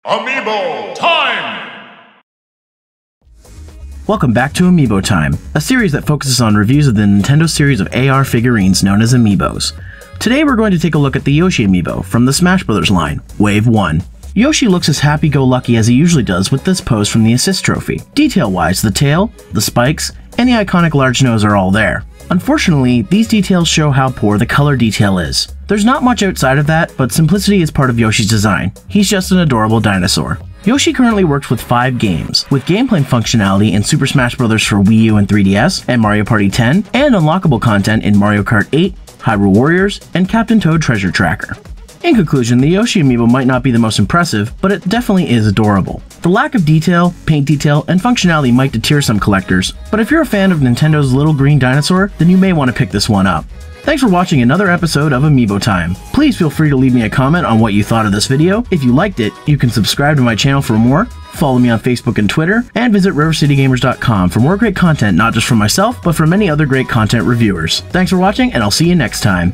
Amiibo Time! Welcome back to Amiibo Time, a series that focuses on reviews of the Nintendo series of AR figurines known as Amiibos. Today we're going to take a look at the Yoshi Amiibo from the Smash Bros. Line, Wave 1. Yoshi looks as happy-go-lucky as he usually does with this pose from the Assist Trophy. Detail-wise, the tail, the spikes, and the iconic large nose are all there. Unfortunately, these details show how poor the color detail is. There's not much outside of that, but simplicity is part of Yoshi's design. He's just an adorable dinosaur. Yoshi currently works with 5 games, with gameplay functionality in Super Smash Bros. For Wii U and 3DS, and Mario Party 10, and unlockable content in Mario Kart 8, Hyrule Warriors, and Captain Toad Treasure Tracker. In conclusion, the Yoshi Amiibo might not be the most impressive, but it definitely is adorable. The lack of detail, paint detail, and functionality might deter some collectors, but if you're a fan of Nintendo's little green dinosaur, then you may want to pick this one up. Thanks for watching another episode of Amiibo Time. Please feel free to leave me a comment on what you thought of this video. If you liked it, you can subscribe to my channel for more, follow me on Facebook and Twitter, and visit rivercitygamers.com for more great content not just from myself, but from many other great content reviewers. Thanks for watching, and I'll see you next time.